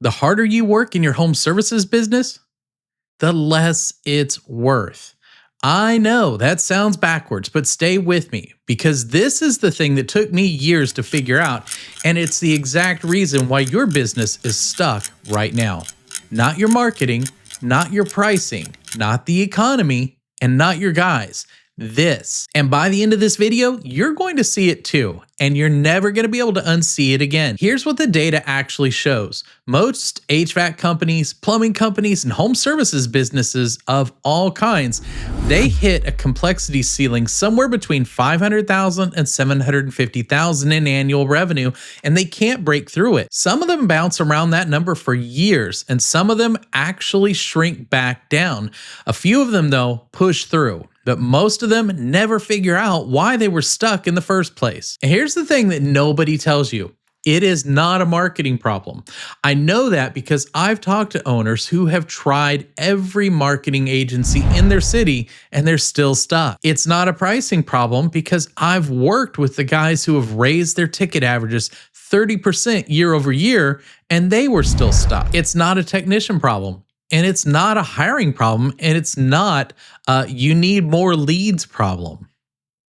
The harder you work in your home services business, the less it's worth. I know that sounds backwards, but stay with me because this is the thing that took me years to figure out, and it's the exact reason why your business is stuck right now. Not your marketing, not your pricing, not the economy, and not your guys. This. And by the end of this video, you're going to see it too, and you're never going to be able to unsee it again. Here's what the data actually shows. Most HVAC companies, plumbing companies, and home services businesses of all kinds, they hit a complexity ceiling somewhere between $500,000 and $750,000 in annual revenue, and they can't break through it. Some of them bounce around that number for years, and some of them actually shrink back down. A few of them, though, push through. But most of them never figure out why they were stuck in the first place. And here's the thing that nobody tells you. It is not a marketing problem. I know that because I've talked to owners who have tried every marketing agency in their city and they're still stuck. It's not a pricing problem because I've worked with the guys who have raised their ticket averages 30% year over year and they were still stuck. It's not a technician problem. And it's not a hiring problem, and it's not you need more leads problem.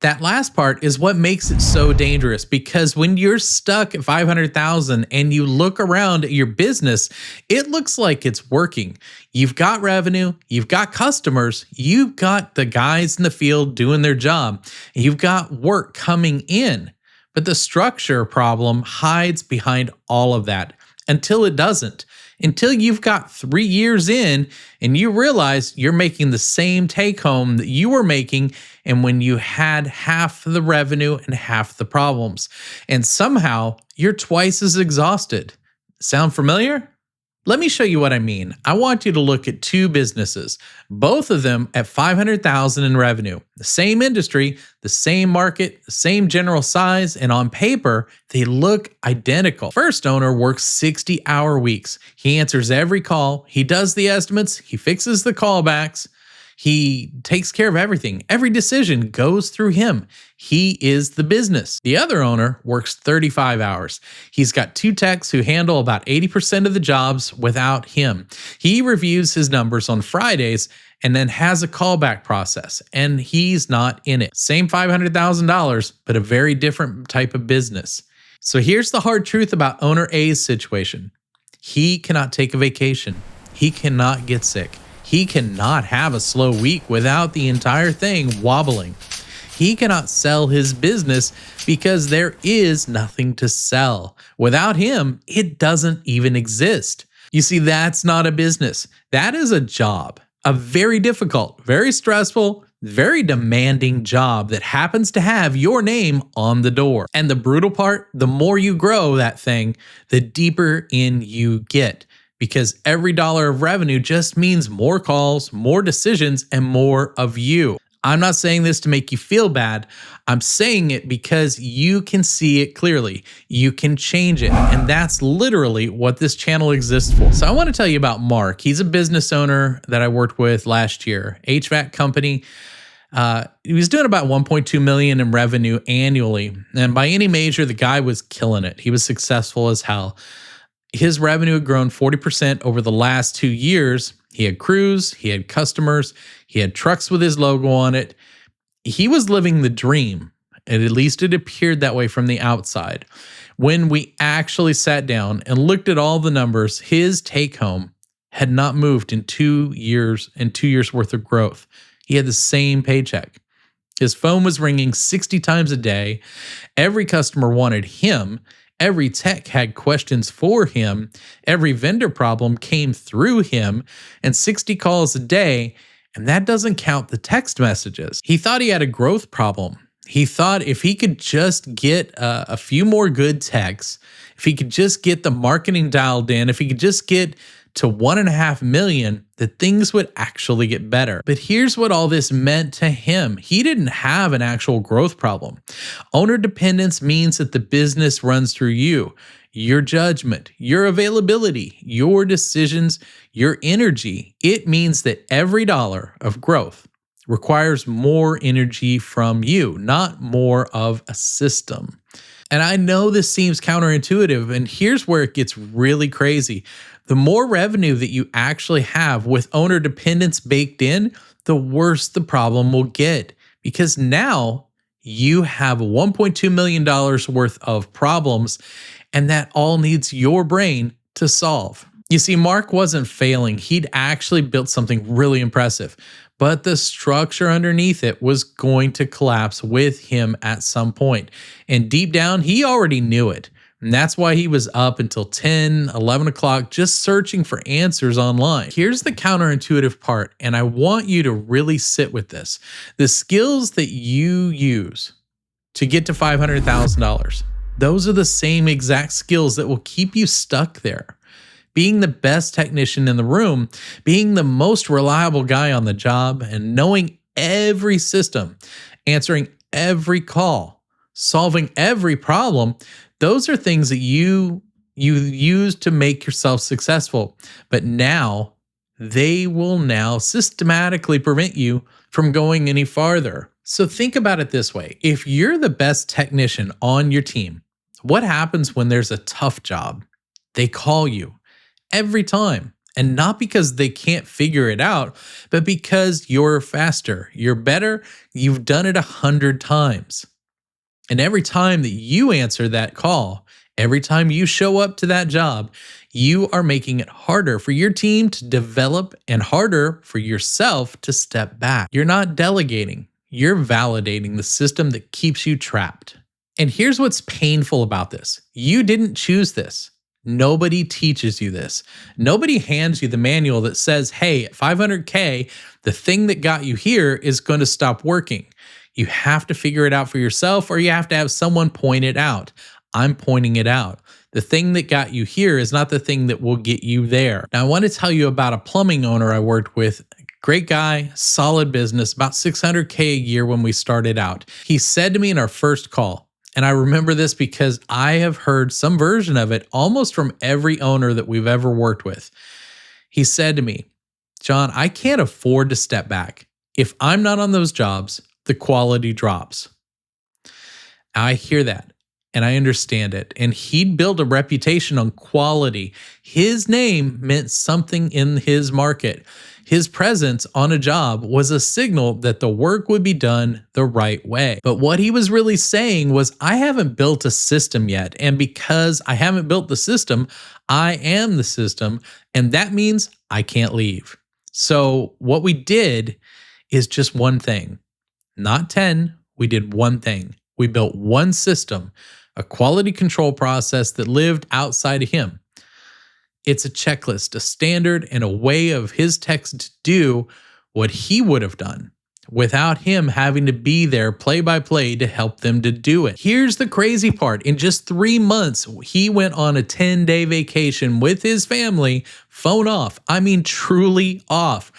That last part is what makes it so dangerous because when you're stuck at 500,000 and you look around at your business, it looks like it's working. You've got revenue, you've got customers, you've got the guys in the field doing their job, you've got work coming in. But the structure problem hides behind all of that until it doesn't. Until you've got 3 years in and you realize you're making the same take home that you were making and when you had half the revenue and half the problems. And somehow you're twice as exhausted. Sound familiar? Let me show you what I mean. I want you to look at two businesses, both of them at 500,000 in revenue, the same industry, the same market, the same general size, and on paper, they look identical. First owner works 60-hour weeks. He answers every call, he does the estimates, he fixes the callbacks, he takes care of everything. Every decision goes through him. He is the business. The other owner works 35 hours. He's got 2 techs who handle about 80% of the jobs without him. He reviews his numbers on Fridays and then has a callback process, and he's not in it. Same $500,000, but a very different type of business. So here's the hard truth about owner A's situation. He cannot take a vacation. He cannot get sick. He cannot have a slow week without the entire thing wobbling. He cannot sell his business because there is nothing to sell. Without him, it doesn't even exist. You see, that's not a business. That is a job. A very difficult, very stressful, very demanding job that happens to have your name on the door. And the brutal part, the more you grow that thing, the deeper in you get. Because every dollar of revenue just means more calls, more decisions, and more of you. I'm not saying this to make you feel bad. I'm saying it because you can see it clearly. You can change it. And that's literally what this channel exists for. So I want to tell you about Mark. He's a business owner that I worked with last year, HVAC company. He was doing about 1.2 million in revenue annually. And by any measure, the guy was killing it. He was successful as hell. His revenue had grown 40% over the last 2 years. He had crews, he had customers, he had trucks with his logo on it. He was living the dream, and at least it appeared that way from the outside. When we actually sat down and looked at all the numbers, his take home had not moved in 2 years and 2 years worth of growth. He had the same paycheck. His phone was ringing 60 times a day. Every customer wanted him. Every tech had questions for him. Every vendor problem came through him, and 60 calls a day, and that doesn't count the text messages. He thought he had a growth problem. He thought if he could just get a few more good techs, if he could just get the marketing dialed in, if he could just get to 1.5 million, that things would actually get better. But here's what all this meant to him. He didn't have an actual growth problem. Owner dependence means that the business runs through you, your judgment, your availability, your decisions, your energy. It means that every dollar of growth requires more energy from you, not more of a system. And I know this seems counterintuitive, and here's where it gets really crazy. The more revenue that you actually have with owner dependence baked in, the worse the problem will get. Because now you have $1.2 million worth of problems, and that all needs your brain to solve. You see, Mark wasn't failing. He'd actually built something really impressive, but the structure underneath it was going to collapse with him at some point. And deep down, he already knew it. And that's why he was up until 10, 11 o'clock just searching for answers online. Here's the counterintuitive part, and I want you to really sit with this. The skills that you use to get to $500,000, those are the same exact skills that will keep you stuck there. Being the best technician in the room, being the most reliable guy on the job, and knowing every system, answering every call, solving every problem, those are things that you use to make yourself successful. But now, they will now systematically prevent you from going any farther. So think about it this way. If you're the best technician on your team, what happens when there's a tough job? They call you every time. And not because they can't figure it out, but because you're faster, you're better, you've done it 100 times. And every time that you answer that call, every time you show up to that job, you are making it harder for your team to develop and harder for yourself to step back. You're not delegating, you're validating the system that keeps you trapped. And here's what's painful about this. You didn't choose this. Nobody teaches you this. Nobody hands you the manual that says, hey, at $500K, the thing that got you here is going to stop working. You have to figure it out for yourself, or you have to have someone point it out. I'm pointing it out. The thing that got you here is not the thing that will get you there. Now, I want to tell you about a plumbing owner I worked with. Great guy, solid business, about $600K a year when we started out. He said to me in our first call, and I remember this because I have heard some version of it almost from every owner that we've ever worked with. He said to me, John, I can't afford to step back. If I'm not on those jobs, the quality drops. I hear that and I understand it. And he'd built a reputation on quality. His name meant something in his market. His presence on a job was a signal that the work would be done the right way. But what he was really saying was, I haven't built a system yet. And because I haven't built the system, I am the system. And that means I can't leave. So what we did is just one thing. Not 10, we did one thing. We built one system, a quality control process that lived outside of him. It's a checklist, a standard, and a way of his techs to do what he would have done without him having to be there play by play to help them to do it. Here's the crazy part. In just 3 months, he went on a 10-day vacation with his family, phone off. I mean, truly off.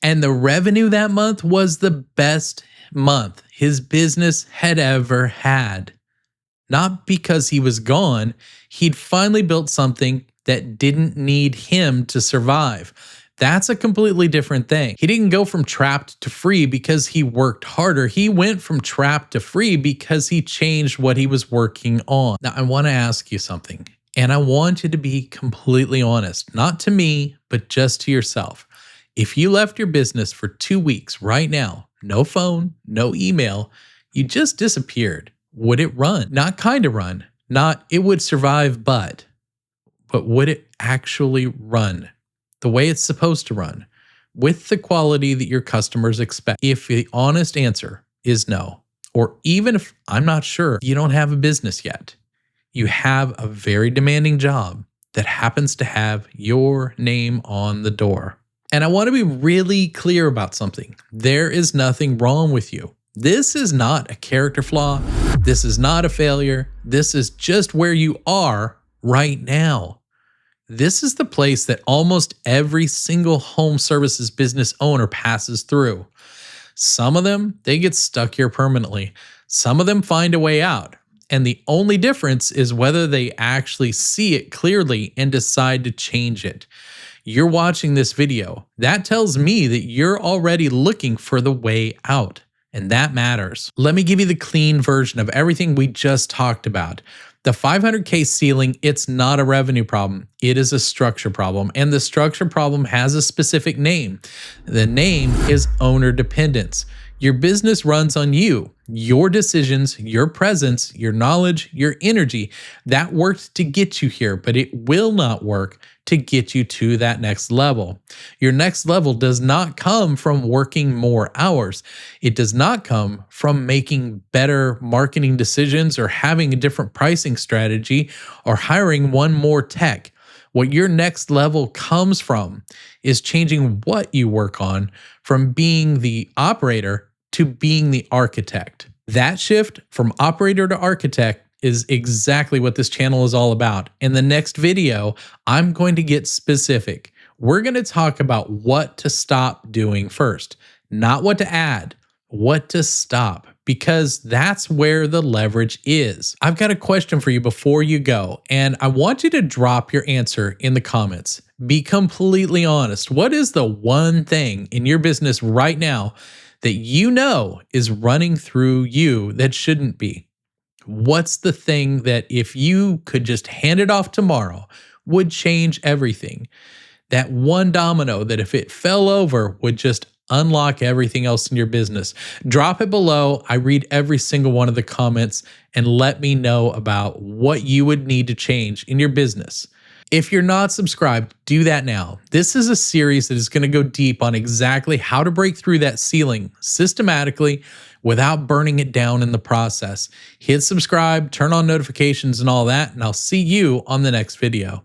And the revenue that month was the best month his business had ever had. Not because he was gone, he'd finally built something that didn't need him to survive. That's a completely different thing. He didn't go from trapped to free because he worked harder. He went from trapped to free because he changed what he was working on. Now, I want to ask you something, and I want you to be completely honest, not to me, but just to yourself. If you left your business for 2 weeks right now, no phone, no email, you just disappeared, would it run? Not kind of run, not it would survive, but would it actually run the way it's supposed to run with the quality that your customers expect? If the honest answer is no, or even if I'm not sure, you don't have a business yet, you have a very demanding job that happens to have your name on the door. And I want to be really clear about something. There is nothing wrong with you. This is not a character flaw. This is not a failure. This is just where you are right now. This is the place that almost every single home services business owner passes through. Some of them, they get stuck here permanently. Some of them find a way out. And the only difference is whether they actually see it clearly and decide to change it. You're watching this video. That tells me that you're already looking for the way out. And that matters. Let me give you the clean version of everything we just talked about. The 500K ceiling, it's not a revenue problem. It is a structure problem. And the structure problem has a specific name. The name is owner dependence. Your business runs on you, your decisions, your presence, your knowledge, your energy. That worked to get you here, but it will not work to get you to that next level. Your next level does not come from working more hours. It does not come from making better marketing decisions or having a different pricing strategy or hiring one more tech. What your next level comes from is changing what you work on from being the operator to being the architect. That shift from operator to architect is exactly what this channel is all about. In the next video, I'm going to get specific. We're going to talk about what to stop doing first, not what to add, what to stop, because that's where the leverage is. I've got a question for you before you go, and I want you to drop your answer in the comments. Be completely honest. What is the one thing in your business right now that you know is running through you that shouldn't be? What's the thing that if you could just hand it off tomorrow would change everything? That one domino that if it fell over would just unlock everything else in your business. Drop it below. I read every single one of the comments and let me know about what you would need to change in your business. If you're not subscribed, do that now. This is a series that is going to go deep on exactly how to break through that ceiling systematically without burning it down in the process. Hit subscribe, turn on notifications and all that, and I'll see you on the next video.